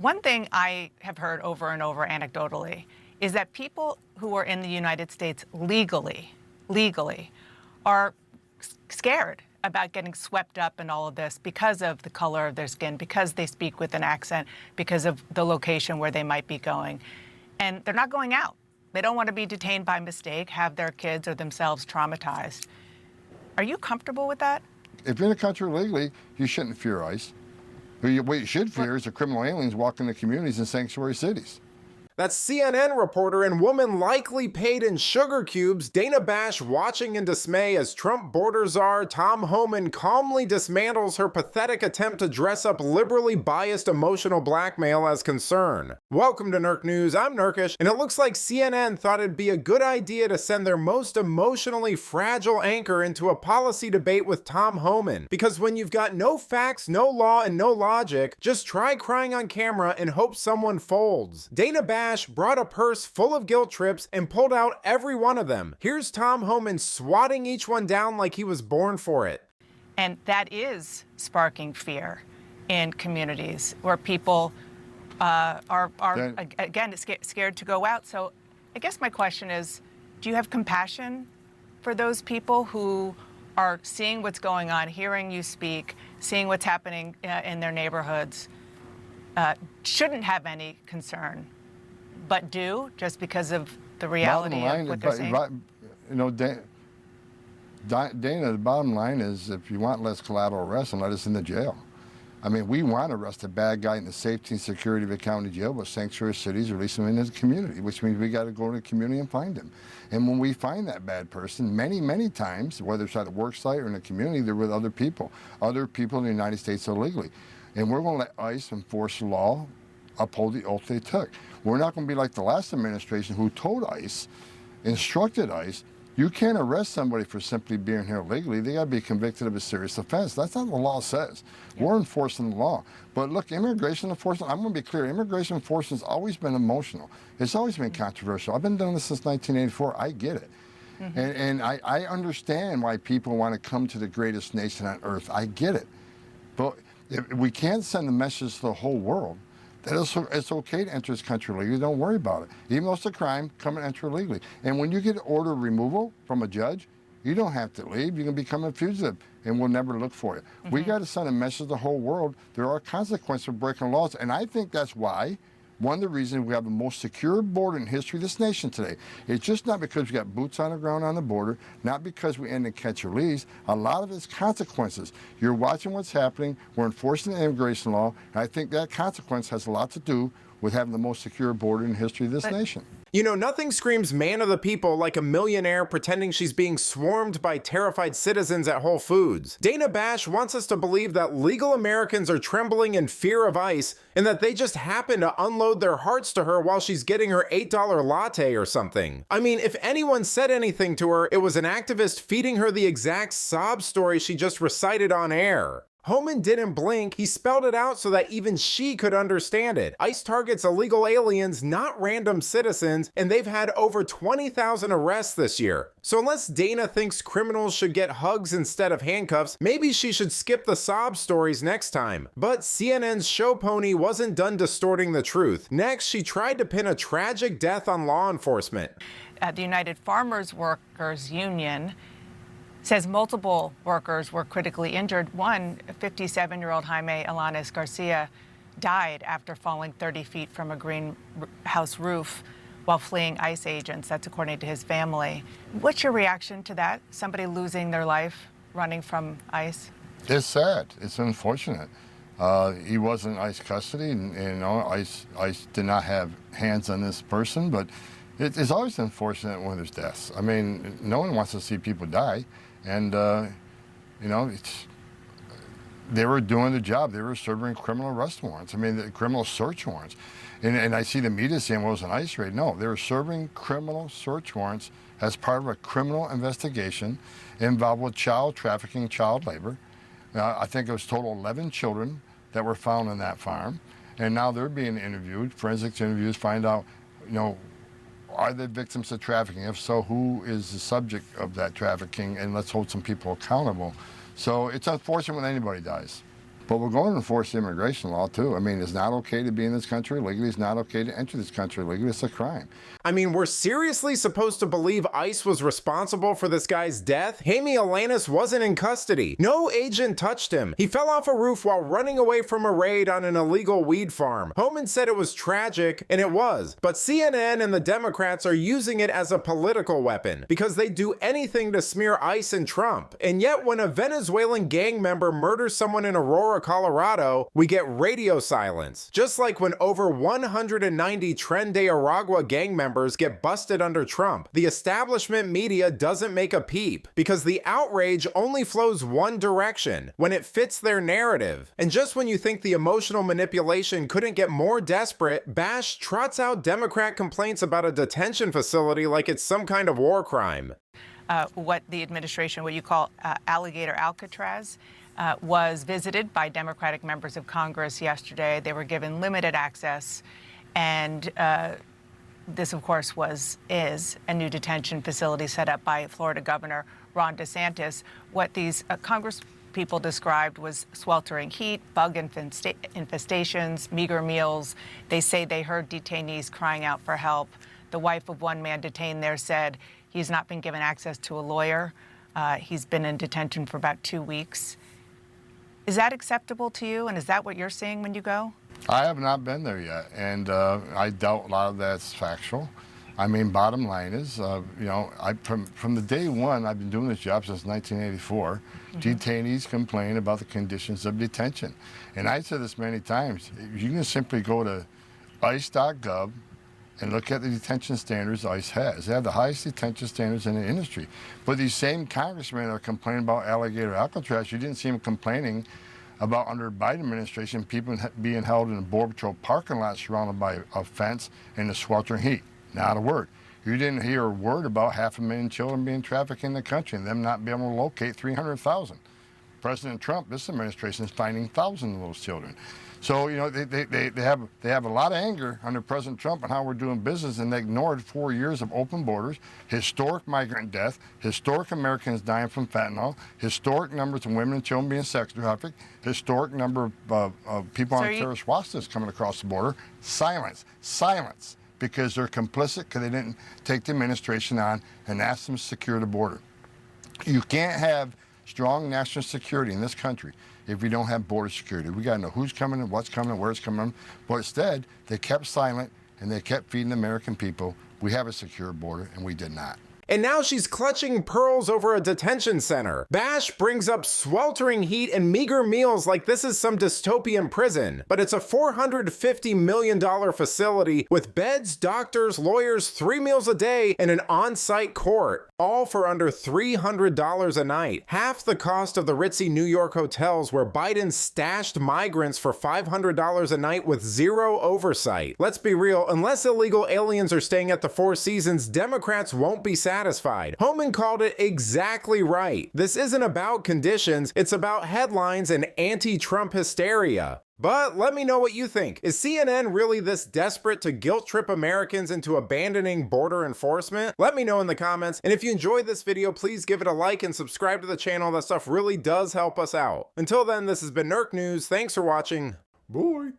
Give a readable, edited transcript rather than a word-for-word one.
One thing I have heard over and over anecdotally is that people who are in the United States legally are scared about getting swept up in all of this because of the color of their skin, because they speak with an accent, because of the location where they might be going. And they're not going out. They don't want to be detained by mistake, have their kids or themselves traumatized. Are you comfortable with that? If you're in a country legally, you shouldn't fear ICE. What you should fear is the criminal aliens walking the communities in sanctuary cities. That's CNN reporter and woman likely paid in sugar cubes, Dana Bash, watching in dismay as Trump border czar Tom Homan calmly dismantles her pathetic attempt to dress up liberally biased emotional blackmail as concern. Welcome to Nerk News, I'm Nerkish, and it looks like CNN thought it'd be a good idea to send their most emotionally fragile anchor into a policy debate with Tom Homan. Because when you've got no facts, no law, and no logic, just try crying on camera and hope someone folds. Dana Bash brought a purse full of guilt trips and pulled out every one of them. Here's Tom Homan swatting each one down like he was born for it. And that is sparking fear in communities where people are again, scared to go out. So I guess my question is, do you have compassion for those people who are seeing what's going on, hearing you speak, seeing what's happening in their neighborhoods, shouldn't have any concern, but do, just because of the reality of what they're saying? You know, Dana, the bottom line is, if you want less collateral arrest, and let us in the jail. I mean, we want to arrest a bad guy in the safety and security of a county jail, but sanctuary cities release him into the community, which means we got to go to the community and find him. And when we find that bad person, many times, whether it's at a work site or in the community, they're with other people in the United States illegally. And we're going to let ICE enforce the law, uphold the oath they took. We're not going to be like the last administration who told ICE, instructed ICE, you can't arrest somebody for simply being here illegally. They got to be convicted of a serious offense. That's not what the law says. Yeah. We're enforcing the law. But look, immigration enforcement, I'm going to be clear, immigration enforcement's always been emotional. It's always been controversial. I've been doing this since 1984. I get it. Mm-hmm. And I understand why people want to come to the greatest nation on earth. I get it. But if we can't send a message to the whole world that it's okay to enter this country legally. Don't worry about it. Even though it's a crime, come and enter legally. And when you get an order of removal from a judge, you don't have to leave. You can become a fugitive, and we'll never look for you. Mm-hmm. We got to send a message to the whole world. There are consequences for breaking laws, and I think that's why one of the reasons we have the most secure border in history of this nation today. It's just not because we got boots on the ground on the border, not because we end in catch or release. A lot of it's consequences. You're watching what's happening. We're enforcing the immigration law, and I think that consequence has a lot to do with having the most secure border in history of this nation. You know, nothing screams man of the people like a millionaire pretending she's being swarmed by terrified citizens at Whole Foods. Dana Bash wants us to believe that legal Americans are trembling in fear of ICE and that they just happen to unload their hearts to her while she's getting her $8 latte or something. I mean, if anyone said anything to her, it was an activist feeding her the exact sob story she just recited on air. Homan didn't blink. He spelled it out so that even she could understand it. ICE targets illegal aliens, not random citizens, and they've had over 20,000 arrests this year. So unless Dana thinks criminals should get hugs instead of handcuffs, maybe she should skip the sob stories next time. But CNN's show pony wasn't done distorting the truth. Next, she tried to pin a tragic death on law enforcement. The United Farmers Workers Union says multiple workers were critically injured. One, 57-year-old Jaime Alanis Garcia, died after falling 30 feet from a greenhouse roof while fleeing ICE agents. That's according to his family. What's your reaction to that? Somebody losing their life running from ICE? It's sad. It's unfortunate. He was in ICE custody, and you know, ICE did not have hands on this person, but it's always unfortunate when there's deaths. I mean, no one wants to see people die. And, you know, they were doing the job. They were serving criminal arrest warrants. I mean, the criminal search warrants. And I see the media saying, well, it was an ICE raid. No, they were serving criminal search warrants as part of a criminal investigation involved with child trafficking, child labor. I think it was total 11 children that were found on that farm. And now they're being interviewed, forensics interviews, find out, you know, are they victims of trafficking? If so, who is the subject of that trafficking? And let's hold some people accountable. So it's unfortunate when anybody dies. But we're going to enforce the immigration law too. I mean, it's not okay to be in this country legally. It's not okay to enter this country legally. It's a crime. I mean, we're seriously supposed to believe ICE was responsible for this guy's death? Jaime Alanis wasn't in custody. No agent touched him. He fell off a roof while running away from a raid on an illegal weed farm. Homan said it was tragic, and it was. But CNN and the Democrats are using it as a political weapon because they do anything to smear ICE and Trump. And yet, when a Venezuelan gang member murders someone in Aurora, Colorado, we get radio silence. Just like when over 190 Tren de Aragua gang members get busted under Trump, the establishment media doesn't make a peep because the outrage only flows one direction, when it fits their narrative. And just when you think the emotional manipulation couldn't get more desperate, Bash trots out Democrat complaints about a detention facility like it's some kind of war crime. What the administration, what you call Alligator Alcatraz, was visited by Democratic members of Congress yesterday. They were given limited access, and this, of course, is a new detention facility set up by Florida Governor Ron DeSantis. What these Congress people described was sweltering heat, bug infestations, meager meals. They say they heard detainees crying out for help. The wife of one man detained there said he's not been given access to a lawyer. He's been in detention for about 2 weeks. Is that acceptable to you, and is that what you're seeing when you go? I have not been there yet, and I doubt a lot of that's factual. I mean, bottom line is, you know, from the day one, I've been doing this job since 1984. Detainees complain about the conditions of detention. And I've said this many times. You can simply go to ice.gov and look at the detention standards ICE has. They have the highest detention standards in the industry. But these same congressmen are complaining about Alligator Alcatraz. You didn't see them complaining about, under the Biden administration, people being held in a Border Patrol parking lot surrounded by a fence in the sweltering heat. Not a word. You didn't hear a word about 500,000 children being trafficked in the country and them not being able to locate 300,000. President Trump, this administration, is finding thousands of those children. So, you know, they have a lot of anger under President Trump on how we're doing business, and they ignored 4 years of open borders, historic migrant death, historic Americans dying from fentanyl, historic numbers of women and children being sex trafficked, historic number of people on terrorist watch lists coming across the border. Silence. Silence. Because they're complicit because they didn't take the administration on and ask them to secure the border. You can't have strong national security in this country if we don't have border security. We got to know who's coming and what's coming and where it's coming from. But instead, they kept silent and they kept feeding the American people, we have a secure border, and we did not. And now she's clutching pearls over a detention center. Bash brings up sweltering heat and meager meals like this is some dystopian prison. But it's a $450 million facility with beds, doctors, lawyers, 3 meals a day, and an on-site court. All for under $300 a night. Half the cost of the ritzy New York hotels where Biden stashed migrants for $500 a night with zero oversight. Let's be real, unless illegal aliens are staying at the Four Seasons, Democrats won't be satisfied. Homan called it exactly right. This isn't about conditions, it's about headlines and anti-Trump hysteria. But let me know what you think. Is CNN really this desperate to guilt trip Americans into abandoning border enforcement? Let me know in the comments. And if you enjoyed this video, please give it a like and subscribe to the channel. That stuff really does help us out. Until then, this has been Nerk News. Thanks for watching. Bye.